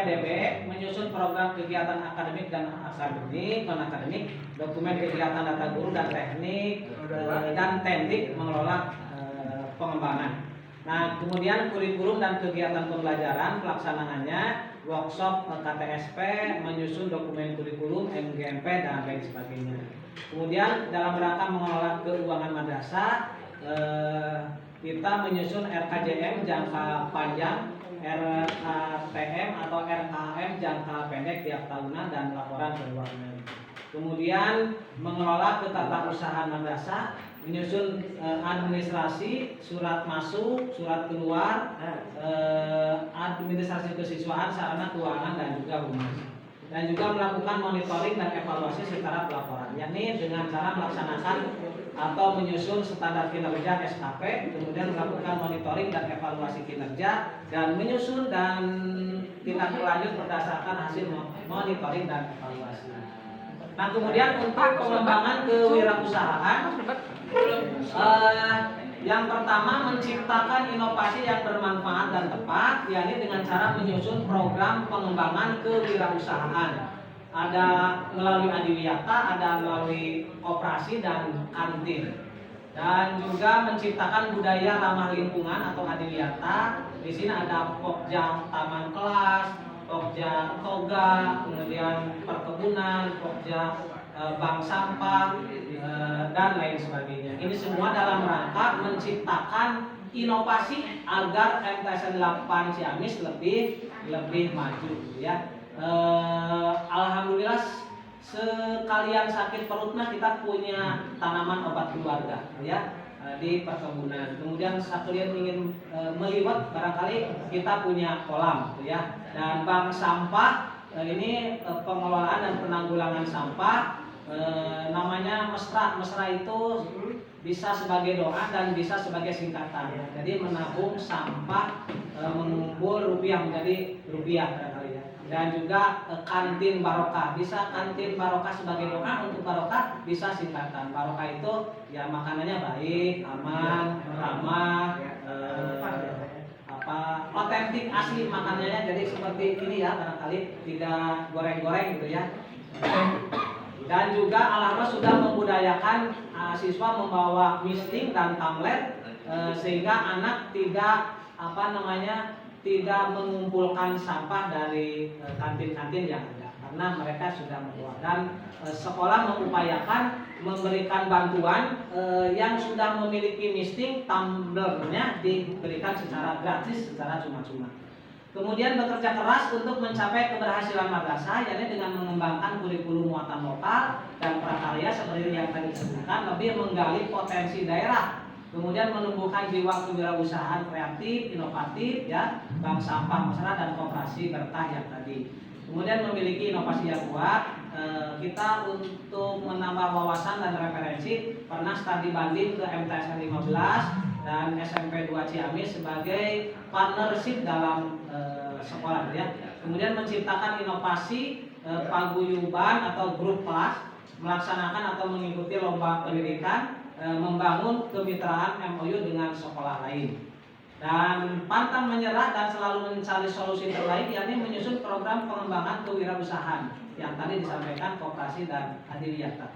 PDB menyusun program kegiatan akademik dan akademik, non-akademik, dokumen kegiatan data guru dan teknik, dan teknik mengelola pengembangan. Nah, kemudian kurikulum dan kegiatan pembelajaran pelaksanaannya workshop KTSP, menyusun dokumen kurikulum, MGMP dan lain sebagainya. Kemudian dalam rangka mengelola keuangan madrasah, kita menyusun RKJM jangka panjang, RATM atau RAM jangka pendek tiap tahunan dan laporan keuangan. Kemudian mengelola ketatarusahaan madrasah, menyusun administrasi, surat masuk, surat keluar, administrasi kesiswaan, sarana keuangan dan juga humas. Dan juga melakukan monitoring dan evaluasi secara pelaporan, yakni dengan cara melaksanakan atau menyusun standar kinerja SKP, kemudian melakukan monitoring dan evaluasi kinerja, dan menyusun dan tindak lanjut berdasarkan hasil monitoring dan evaluasi. Nah, kemudian untuk pengembangan kewirausahaan, yang pertama menciptakan inovasi yang bermanfaat dan tepat, yakni dengan cara menyusun program pengembangan kewirausahaan. Ada melalui adiwiyata, ada melalui koperasi dan kantin. Dan juga menciptakan budaya ramah lingkungan atau adiwiyata. Di sini ada pokja taman kelas, pokja toga, kemudian perkebunan, pokja bank sampah, dan lain sebagainya. Ini semua dalam rangka menciptakan inovasi agar MTSN 8 Ciamis lebih maju, ya. Alhamdulillah sekalian sakit perutnya kita punya tanaman obat keluarga, ya, di perkebunan. Kemudian sekalian ingin meliwat, barangkali kita punya kolam, ya. Dan bank sampah ini pengelolaan dan penanggulangan sampah, namanya mesra. Mesra itu bisa sebagai doa dan bisa sebagai singkatan. Jadi menabung sampah, mengumpul rupiah menjadi rupiah barangkali, ya. Dan juga kantin barokah, bisa kantin barokah sebagai doa untuk barokah, bisa singkatan. Barokah itu ya makanannya baik, aman, ramah, otentik, asli makanannya. Jadi seperti ini ya, barangkali tidak goreng-goreng gitu ya. Dan juga alhamdulillah sudah membudayakan siswa membawa misting dan tamlet, sehingga anak tidak tidak mengumpulkan sampah dari kantin-kantin yang ada, karena mereka sudah membawa. Dan sekolah mengupayakan memberikan bantuan yang sudah memiliki misting, tumblernya diberikan secara gratis, secara cuma-cuma. Kemudian bekerja keras untuk mencapai keberhasilan madrasah, yakni dengan mengembangkan kurikulum muatan lokal dan prakarya seperti yang tadi disebutkan, lebih menggali potensi daerah, kemudian menumbuhkan jiwa kewirausahaan kreatif, inovatif, ya, bank sampah masyarakat dan koperasi berkah yang tadi. Kemudian memiliki inovasi yang kuat. Kita untuk menambah wawasan dan referensi pernah studi banding ke MTSN 15 dan SMP 2 Ciamis sebagai partnership dalam sekolah, ya. Kemudian menciptakan inovasi paguyuban atau grup kelas, melaksanakan atau mengikuti lomba pendidikan, membangun kemitraan MOU dengan sekolah lain. Dan pantang menyerah dan selalu mencari solusi terbaik, yakni menyusun program pengembangan kewirausahaan yang tadi disampaikan koperasi dan adiwiyata.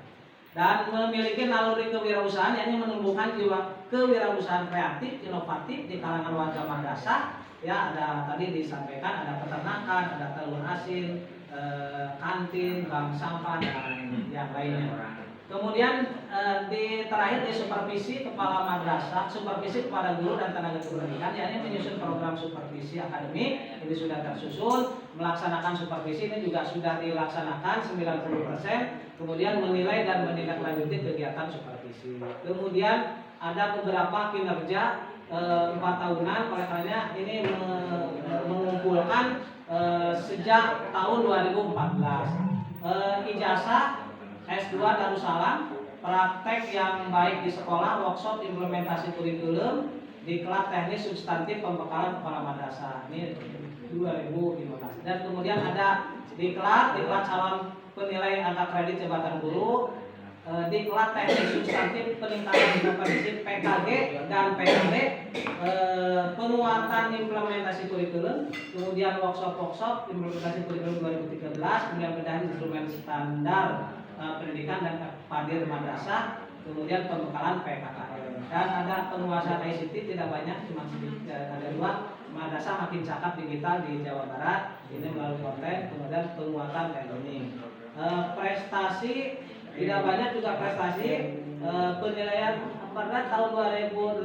Dan memiliki naluri kewirausahaan, yakni menumbuhkan jiwa kewirausahaan kreatif, inovatif di kalangan warga madrasah. Ya, ada tadi disampaikan ada peternakan, ada telur asin, kantin, bank sampah dan yang lainnya. Kemudian terakhir di supervisi kepala madrasah, supervisi kepada guru dan tenaga kependidikan, yakni menyusun program supervisi akademik. Ini sudah tersusun, melaksanakan supervisi ini juga sudah dilaksanakan 90%. Kemudian menilai dan menindaklanjuti kegiatan supervisi. Kemudian ada beberapa kinerja 4 tahunan, oleh karenanya ini mengumpulkan sejak tahun 2014 ijazah S2 Darussalam, praktek yang baik di sekolah, workshop implementasi kurikulum, diklat teknis substantif pembekalan kepala madrasah, ini 2015. Dan kemudian ada diklat calon penilai angka kredit jabatan guru, Diklat teknik substantif peningkatan kompetensi PKG dan PKD, penguatan implementasi kurikulum, kemudian workshop implementasi kurikulum 2013, kemudian benahi instrumen standar pendidikan dan padir madrasah, kemudian pembekalan PKKM, dan ada penguasaan ICT tidak banyak, cuma sedikit, ada 2, madrasah makin cakap digital di Jawa Barat, ini melalui konten, kemudian penguatan e-learning. Prestasi tidak banyak juga prestasi, penilaian pada tahun 2016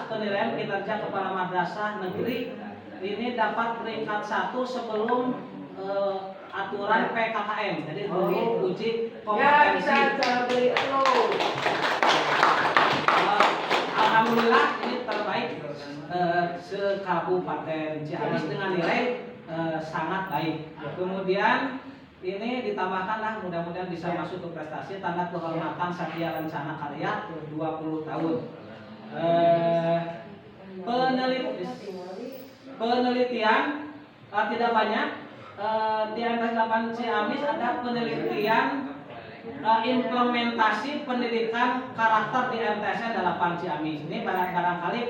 penilaian kinerja kepala madrasah negeri ini dapat peringkat 1 sebelum aturan PKKM, jadi dulu uji kompetensi. Alhamdulillah ini terbaik se-Kabupaten Ciamis dengan nilai sangat baik. Kemudian ini ditambahkanlah mudah-mudahan bisa masuk ke prestasi tanda kehormatan Satya Lencana Karya 20 tahun. Penelitian tidak banyak. Di MTS 8 Ciamis ada penelitian implementasi pendidikan karakter di MTS 8 Ciamis. Ini barangkali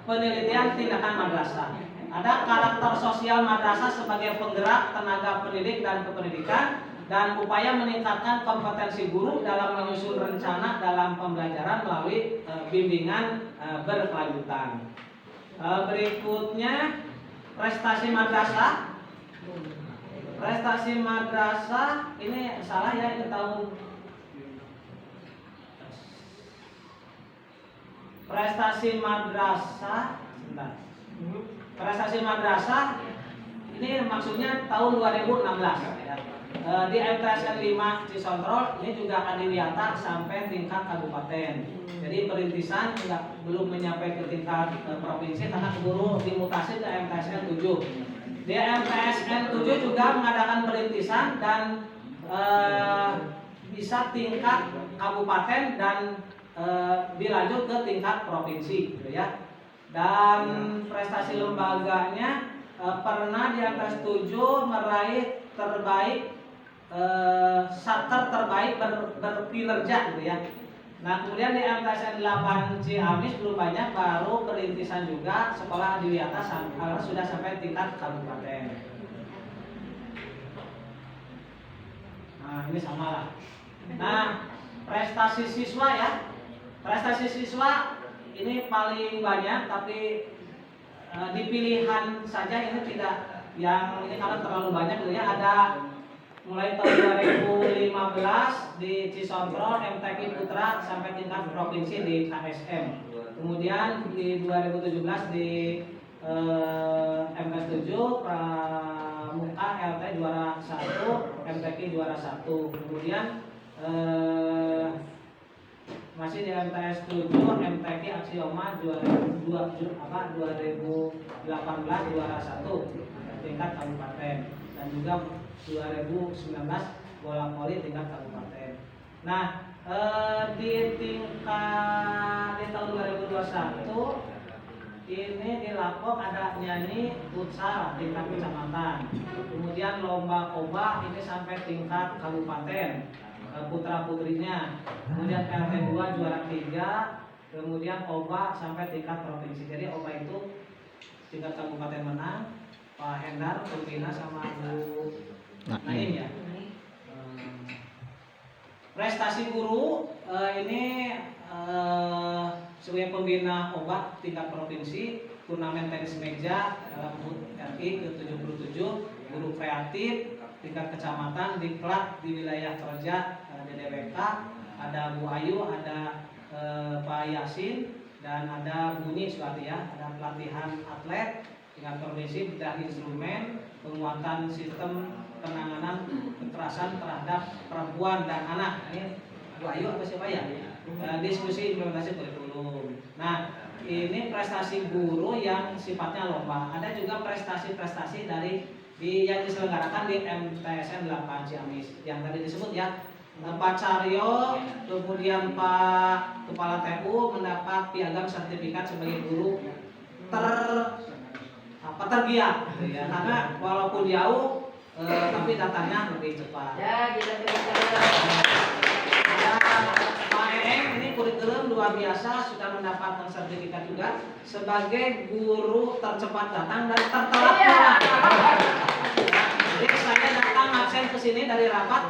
penelitian tindakan madrasah. Ada karakter sosial madrasah sebagai penggerak tenaga pendidik dan kependidikan, dan upaya meningkatkan kompetensi guru dalam menyusun rencana dalam pembelajaran melalui bimbingan berkelanjutan. Berikutnya prestasi madrasah. Prestasi madrasah ini salah ya, ini tahun prestasi madrasah. Sebentar. Prestasi madrasah ini maksudnya tahun 2016 ya. Di MTSN 5 Cisontrol ini juga adiwiyata sampai tingkat kabupaten. Jadi perintisan belum menyampai ke tingkat provinsi karena keburu dimutasi ke MTSN 7. Di MTSN 7 juga mengadakan perintisan dan bisa tingkat kabupaten dan dilanjut ke tingkat provinsi gitu ya. Dan prestasi lembaganya pernah di atas 7 meraih terbaik satker terbaik berkinerja gitu ya. Nah kemudian di MTSN 8 Ciamis belum banyak, baru perintisan juga sekolah adiwiyata sudah sampai tingkat kabupaten. Nah ini sama lah. Nah prestasi siswa ya, prestasi siswa ini paling banyak, tapi di pilihan saja ini tidak yang ini karena terlalu banyak gitu ya. Ada mulai tahun 2015 di Cisontrol MTQ Putra sampai tingkat provinsi di KSM. Kemudian di 2017 di MTS 7 Pramuka LT juara 1, MTQ juara 1. Kemudian masih di MTS 7 MTQ Aksioma juara 2018 juara 1 tingkat kabupaten, dan juga 2019 bola voli tingkat kabupaten. Nah di tahun 2021 ini di Lapok ada nyanyi futsal tingkat kecamatan, kemudian lomba oba ini sampai tingkat kabupaten putra putrinya, kemudian LT 2 juara 3, kemudian OBA sampai tingkat provinsi. Jadi OBA itu tingkat kabupaten menang, Pak Hendar pembina sama Bu Naim ya. Prestasi guru ini sebagai pembina OBA tingkat provinsi, turnamen tenis meja dalam HUT RI ke-77, guru kreatif tingkat kecamatan, diklat di wilayah kerja DDWK, ada Bu Ayu, ada Pak Yasin, dan ada Bunyi Suwati ya. Ada pelatihan atlet tingkat provinsi, bedah instrumen, penguatan sistem penanganan kekerasan terhadap perempuan dan anak. Ini Bu Ayu apa siapa ya? Diskusi implementasi kurikulum. Nah ini prestasi guru yang sifatnya lomba. Ada juga prestasi-prestasi dari yang diselenggarakan di MTSN 8 Ciamis yang tadi disebut ya. Pak Caryo, kemudian Pak Kepala TU mendapat piagam sertifikat sebagai guru tergiat ya, karena walaupun jauh tapi datanya lebih cepat. Ya, kita Pak Eeng ini kurikulum luar biasa, sudah mendapatkan sertifikat juga sebagai guru tercepat datang dan tertelat pulang. Jadi saya datang absen ke sini dari rapat,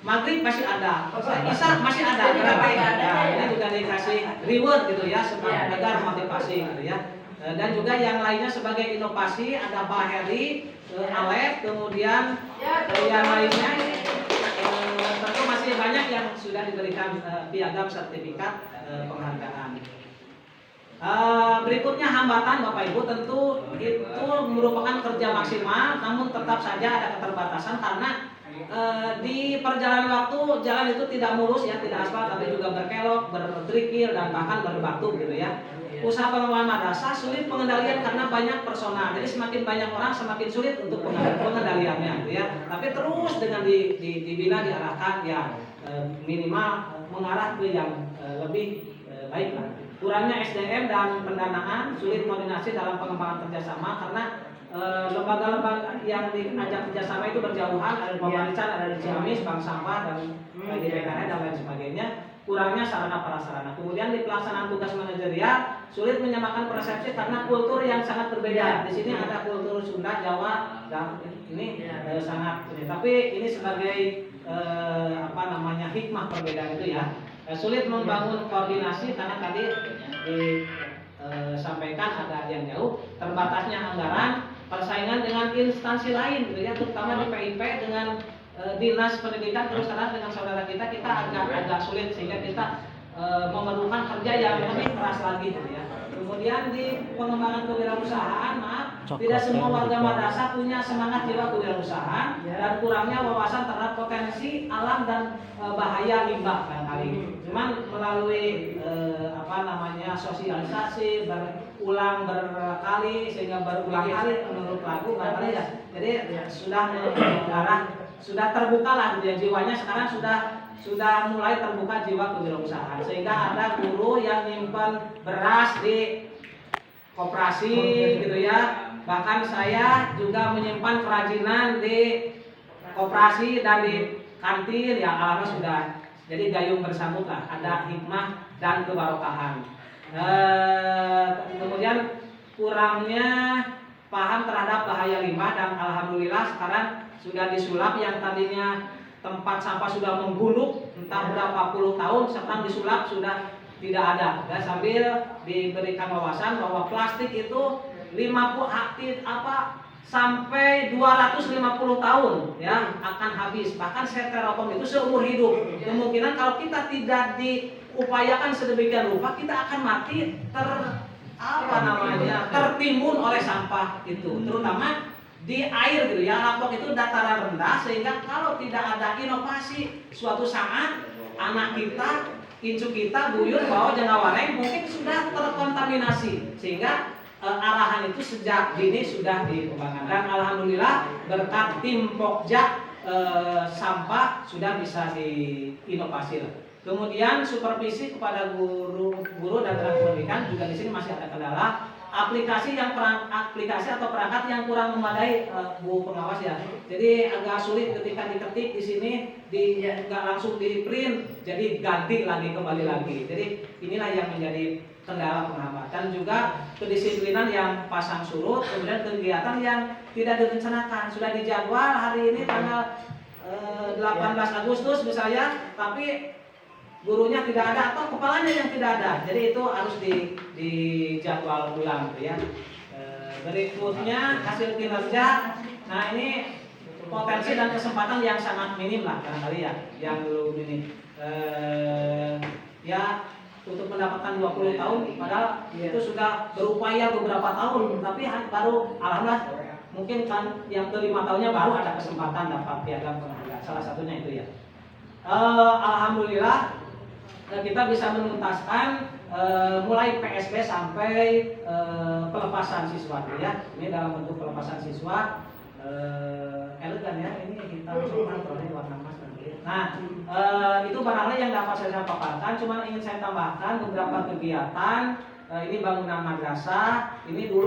maghrib masih ada, isya masih ada, berarti ini juga dikasih reward gitu ya, agar motivasi gitu ya. Dan juga yang lainnya sebagai inovasi ada Pak Heri, Alef, kemudian yang lainnya tentu masih banyak yang sudah diberikan piagam sertifikat penghargaan. Berikutnya hambatan Bapak Ibu, tentu itu merupakan kerja maksimal, namun tetap saja ada keterbatasan karena di perjalanan waktu jalan itu tidak mulus ya, tidak aspal tapi juga berkelok, berkerikil dan bahkan berbatu gitu ya. Usaha pengelolaan madrasah sulit pengendalian karena banyak personal. Jadi semakin banyak orang semakin sulit untuk pengendaliannya gitu ya. Tapi terus dengan dibina, diarahkan ya minimal mengarah ke yang lebih baik lah. Kurangnya SDM dan pendanaan, sulit koordinasi dalam pengembangan kerjasama karena lembaga-lembaga yang diajak kerjasama itu berjauhan, ada di Pembangunan, ada di Ciamis, Bank Sampah dan di PKN dan lain sebagainya. Kurangnya sarana prasarana. Kemudian di pelaksanaan tugas manajerial sulit menyamakan persepsi karena kultur yang sangat berbeda. Di sini ada kultur Sunda, Jawa, dan ini sangat ini. Tapi ini sebagai hikmah perbedaan itu ya. Sulit membangun koordinasi karena tadi disampaikan ada yang jauh, terbatasnya anggaran, persaingan dengan instansi lain gitu ya, terutama di PIP dengan dinas pendidikan terus terang dengan saudara kita agak sulit sehingga kita memerlukan kerja yang lebih keras lagi gitu ya. Kemudian di pengembangan kewirausahaan, tidak semua warga madrasah punya semangat jiwa kewirausahaan dan kurangnya wawasan terhadap potensi alam dan bahaya limbah barangkali. Cuman melalui sosialisasi berulang berkali sehingga berulang kali menurut lagu barangkali ya. Jadi sudah sudah terbuka lah gitu ya, jiwanya sekarang sudah mulai terbuka jiwa kewirausahaan sehingga ada guru yang nyimpan beras di koperasi gitu ya, bahkan saya juga menyimpan kerajinan di koperasi dan di kantin ya, alhamdulillah sudah jadi gayung bersambut lah, ada hikmah dan kebarokahan. Kemudian kurangnya paham terhadap bahaya limbah dan alhamdulillah sekarang sudah disulap yang tadinya tempat sampah sudah menggunduk entah berapa puluh tahun, sekarang disulap sudah tidak ada. Dan sambil diberikan wawasan bahwa plastik itu 50 sampai 250 tahun ya akan habis. Bahkan styrofoam itu seumur hidup. Kemungkinan kalau kita tidak diupayakan sedemikian rupa kita akan mati tertimbun oleh sampah itu, terutama di air gitu ya. Lapok itu dataran rendah sehingga kalau tidak ada inovasi suatu saat anak kita, incu kita, buyut, bawah, jangkawareng mungkin sudah terkontaminasi sehingga arahan itu sejak dini sudah dikembangkan dan alhamdulillah berkat tim Pokja sampah sudah bisa diinovasi. Kemudian supervisi kepada guru dan tenaga pendidikan juga di sini masih ada kendala. Aplikasi atau perangkat yang kurang memadai, Bu pengawas ya. Jadi agak sulit ketika diketik di sini nggak langsung di print, jadi ganti lagi kembali lagi. Jadi inilah yang menjadi kendala penghambat dan juga kedisiplinan yang pasang surut, kemudian kegiatan yang tidak direncanakan. Sudah dijadwal hari ini tanggal 18 Agustus misalnya, tapi gurunya tidak ada atau kepalanya yang tidak ada, jadi itu harus dijadwal ulang gitu ya. Berikutnya hasil kinerja. Nah ini potensi dan kesempatan yang sangat minim lah barangkali ya, yang belum ini ya untuk mendapatkan 20 tahun padahal itu sudah berupaya beberapa tahun, tapi baru alhamdulillah mungkin kan yang ke 5 tahunnya baru ada kesempatan dapat piagam penghargaan, salah satunya itu ya. Alhamdulillah kita bisa menuntaskan mulai PSB sampai pelepasan siswa ya. Ini dalam bentuk pelepasan siswa elegan ya, ini hitam coklat warna emas. Nah itu barangkali yang dapat saya paparkan. Cuman ingin saya tambahkan beberapa kegiatan. Ini bangunan madrasah. Ini dulu